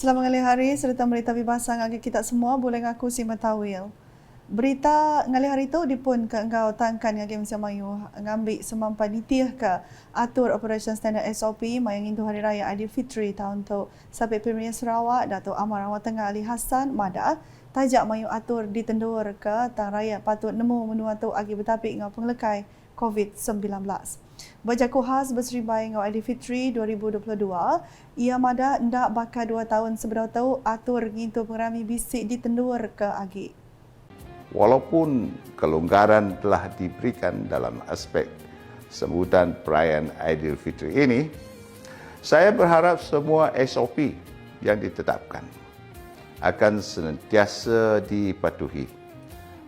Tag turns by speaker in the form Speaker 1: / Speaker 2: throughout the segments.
Speaker 1: Selamat ngalih hari serta berita bebasa ngagi kita semua boleh ngaku si matawil. Berita ngalih hari itu dipun ke engkau tangkan ngagi Malaysia Mayu ngambil semampai nitiah ke atur Operation Standard SOP mayang intu hari raya Aidilfitri tahun tu sampai Premier Sarawak Dato' Amar Rawat Tengah Ali Hassan Mada tajak mayu atur ditendur ke tang raya patut nemu menua tu agi bertapik ngau penglekai COVID-19. Bajaku khas berseribai ngau Aidilfitri 2022, ia mada ndak bakal 2 tahun sebelum tahu atur ngintu pengerami bisik ditendur ke agi.
Speaker 2: Walaupun kelonggaran telah diberikan dalam aspek sambutan perayaan Aidilfitri ini, saya berharap semua SOP yang ditetapkan akan senantiasa dipatuhi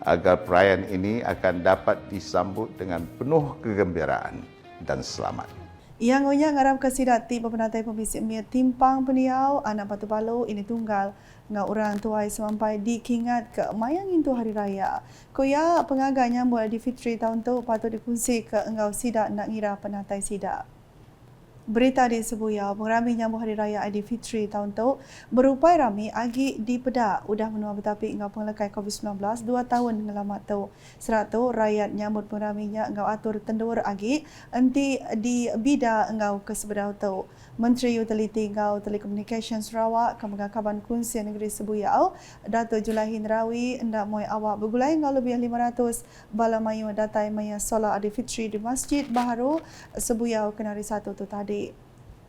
Speaker 2: agar perayaan ini akan dapat disambut dengan penuh kegembiraan dan selamat.
Speaker 1: Yang ngoyak ngarap kesidati pemenatai pembisik mia timpang peniau anak Batu Palu ini tunggal ngau orang tuai sampai dikingat ke mayang intu hari raya. Koya pengaganya buat di Fitri tahun tu patut dikongsi ke engau sidak nak ngira penatai sidak. Berita di Sebuyau, pengerami nyambut Hari Raya Aidilfitri tahun tu berupaya rami agi di Pedak udah menua bertapik ngau penglekai COVID-19 2 tahun ngelamat tu. Serat tu rakyat nyambut pengeraminya ngau atur tendur agi enti di bida ngau kesebedau tu. Menteri Utiliti ngau Telekomunikasi Sarawak Kemengakaban Kunci Negeri Sebuyau, Dato' Julahin Rawi hendak moy awak bergulai ngau lebih 500 bala mayu datai maya solat Aidilfitri di Masjid Baharu Sebuyau Kenari 1 tu tadi.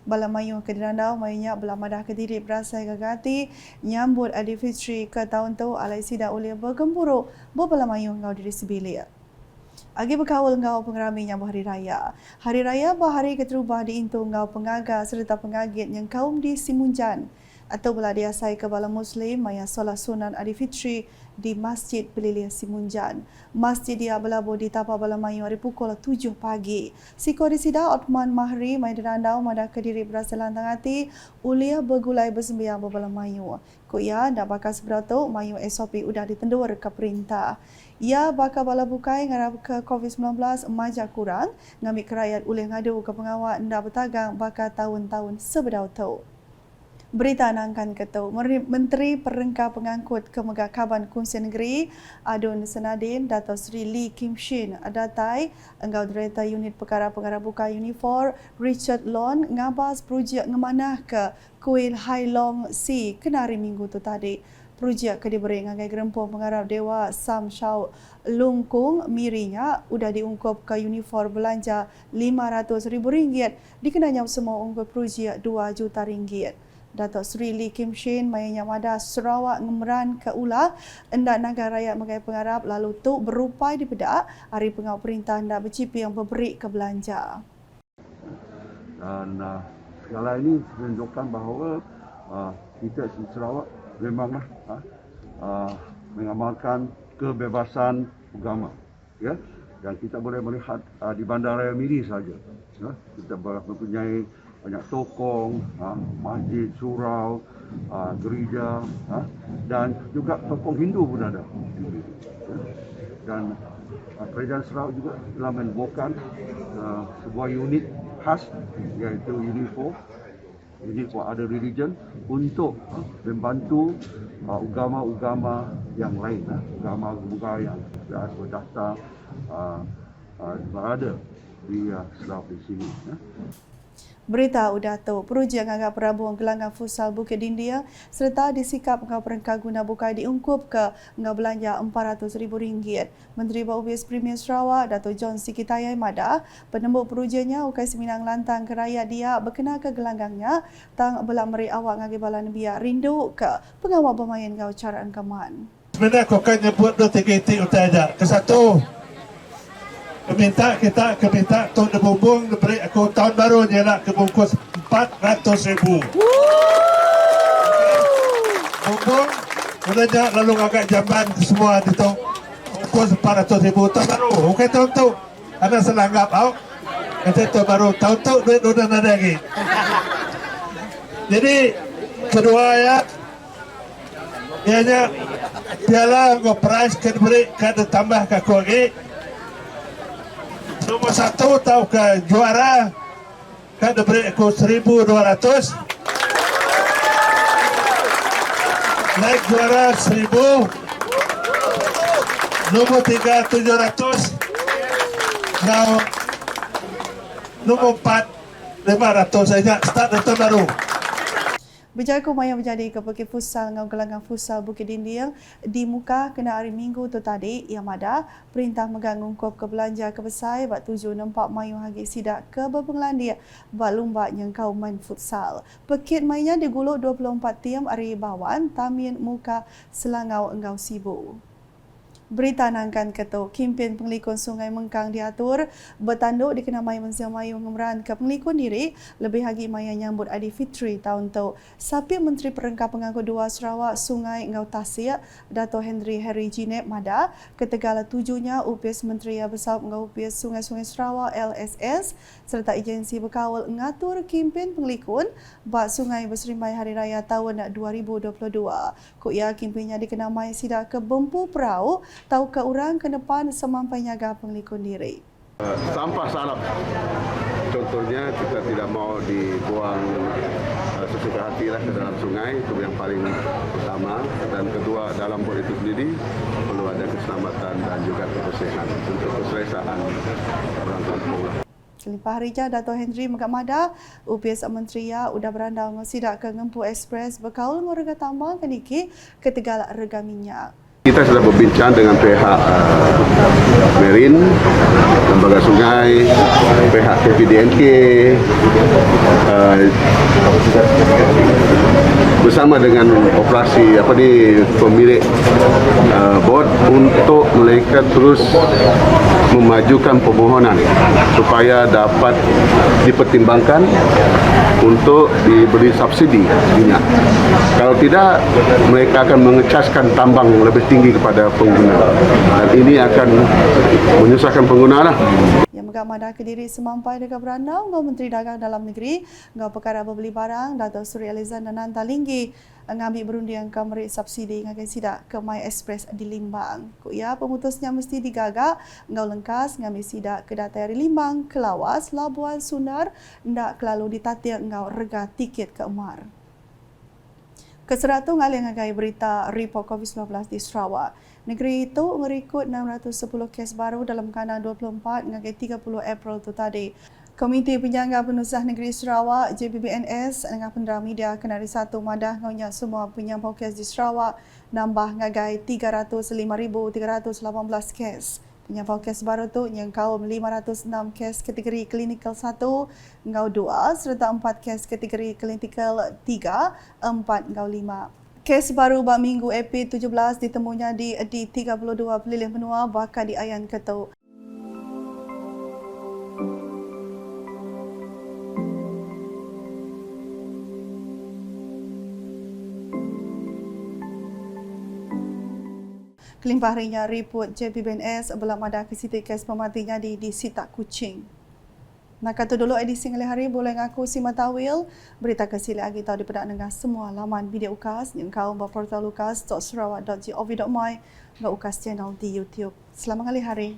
Speaker 1: Bala mayu ke dirandau mayunya belah madah Kediri berasai gagati nyambut Aidilfitri ke tahun tu alai sida ulia bergemburu berbala mayu ngau diri sebilia. Agi berkawal ngau pengerami nyambut hari raya. Hari raya bahari keterubah diintu ngau pengaga serta pengagit yang kaum di Simunjan atau belah diasai ke bala Muslim maya solat sunan Aidilfitri di Masjid Pelilih Simunjan. Masjid dia berlabuh di Tapa Bala Mayu hari pukul 7 pagi. Siko di sida Otman Mahri mai dirandau madah Kediri berasal lantang hati ulia bergulai bersembiang berbala Mayu. Kuya ndak bakal seberatu Mayu SOP udah ditendur ke perintah. Ia bakal bala bukai ngarap ke COVID-19 majak kurang ngambil kerayat ulih ngadu ke pengawal ndak bertagang bakal tahun-tahun sebedau tu. Berita nangkan ketu Menteri Perengkah Pengangkut Kemengakaban Kunci Negeri Adun Senadin Dato' Sri Lee Kim Shin datai engkau Director Unit Perkara-Perkara Buka Unifor Richard Lon ngabas projek ngemanah ke Kuil Hai Long Si Kenari minggu tu tadi. Projek ke diberi ngagai gerempung pengarap Dewa Sam Shau Lungkung mirinya udah diungkup ke Unifor belanja RM500,000 dikenanya semua ungkup projek RM2 juta. Dato' Sri Lee Kim Shin mayanya mada Sarawak ngemeran ke ulah endak negara rakyat mengai pengarap lalu tu berupai di Pedak hari pengau perintah hendak bercipi yang berberi ke belanja.
Speaker 3: Dan segala ini menunjukkan bahawa kita di Sarawak memanglah mengamalkan kebebasan agama, ya. Dan kita boleh melihat di Bandaraya Miri saja, ya. Kita mempunyai banyak tokong, masjid, surau, gereja, dan juga tokong Hindu pun ada. Dan Kerajaan Sarawak juga telah menemukan sebuah unit khas iaitu Unit for Other Religion untuk membantu agama-agama yang lain, agama-agama yang berdaftar berada di Sarawak di sini.
Speaker 1: Berita udah tu, projek ngagak perabung gelanggang futsal Bukit Dindia serta disikap ngau perengkah guna bukai diungkup ke ngau belanja RM400,000. Menteri Baubias Premier Sarawak Dato' John Sikitayai Mada penembuk projeknya ukai seminang lantang keraya dia berkena ke gelanggangnya tang belah meri awak ngagi balan biar rindu ke pengawal bermain ngau cara angkaman.
Speaker 4: Sebenarnya kau kan nyebut 2 titik utama. Kesatu, minta untuk dibumbung diberi aku tahun baru je nak kebungkus RM400,000. Bumbung kemudian lalu agak jamban semua itu bungkus RM400,000 tahun baru. Okey tahun tu ada selanggap tau. Nanti tahun baru tahun tu duit udah ada lagi. Jadi kedua ya ianya piala go prize ke diberi ke ditambah ke aku lagi. Nomor 1 tahu ke juara kan diberi aku 1.200. Naik juara 1000. Nombor 3 700. Now nombor 4 500 saja. Start tahun baru.
Speaker 1: Berjaga maya menjadi kepeki futsal ngau gelangan futsal Bukit Dinding di muka kena hari Minggu tu tadi yang ada perintah megang ngungkop ke belanja ke besai bak tuju nampak mayu hagi sidak ke Bepenglandia bak lumba yang kau main futsal. Pekit mainnya diguluk 24 tim hari bawan tamin muka Selangau engau Sibu. Berita nangkan ketuk kempen pengelikun Sungai Mengkang diatur bertanduk dikenamai Menziam Mayu ngemeran ke pengelikun diri lebih lagi maya nyambut Aidilfitri tahun tu. Sapi Menteri Perengkap Pengangkut 2 Sarawak Sungai Ngau Tasik Dato' Henry Jinep Mada ketegala tujunya UPS Menteri yang besar Ngau UPS Sungai-Sungai Sarawak LSS serta agensi berkawal ngatur kempen pengelikun bak sungai berserimbai Hari Raya tahun 2022. Kuk ya kempennya dikenamai sidak ke Bempu Perau tahu ke orang ke depan semampai nyaga pengelikun diri.
Speaker 3: Sampah sarap. Contohnya kita tidak mau dibuang sesuka hati ke dalam sungai, itu yang paling utama. Dan kedua, dalam bot itu sendiri perlu ada keselamatan dan juga kebersihan untuk keselesaan orang kampung.
Speaker 1: Kelimpah Harija Dato' Henry Megamada, UPS Menteri ya udah berandau ngesidak ke Ngempu Express berkaul merega tambang keniki ketegal rega minyak.
Speaker 3: Kita sudah berbincang dengan pihak Merin, Lembaga Sungai, pihak KPDNK, bersama dengan operasi pemilik bot untuk mereka terus memajukan permohonan supaya dapat dipertimbangkan untuk diberi subsidi minyak. Kalau tidak, mereka akan mengecaskan tambang lebih tinggi kepada pengguna. Dan ini akan menyusahkan pengguna lah.
Speaker 1: Yang Megamada Kediri semampai dekat berandau, Ngau Menteri Dagang Dalam Negeri, Ngau Perkara Berbeli Barang, Dato' Suri Alizan dan Nanta Linggi ngambil berundian ke merik subsidi ngagai sidak ke My Express di Limbang. Kuk ya pemutusnya mesti digagak Ngau Lengkas ngambil sidak ke Datai Limbang, Kelawas, Labuan, Sunar, ndak kelalu ditatir Ngau rega tiket ke Emar. Keseratu ngalih ngagai berita report COVID-19 di Sarawak. Negeri itu ngerikut 610 kes baru dalam kanan 24 ngagai 30 April tu tadi. Komiti Penjaga Penusah Negeri Sarawak JPBNS dengan Pendera Media Kenari 1 madah ngaunya semua penyampau kes di Sarawak nambah ngagai 305,318 kes. Penyampau kes baru tu yang kaum 506 kes kategori klinikal 1, ngau 2 serta 4 kes kategori klinikal 3, 4 ngau 5. Kes baru bak minggu April 17 ditemunya di 32 pelilih benua bakal di Ayan Ketuk. Kelimpah harinya report JPBNS belum ada kesiti kes pematinya di Sitak Kuching. Nak kata dulu edisi ngelih hari boleh ngaku si Matawil. Berita kesili lagi tahu dipedak dengan semua laman video ukas yang kau berportal ukas.sarawak.gov.my dan ukas channel di YouTube. Selamat ngelih hari.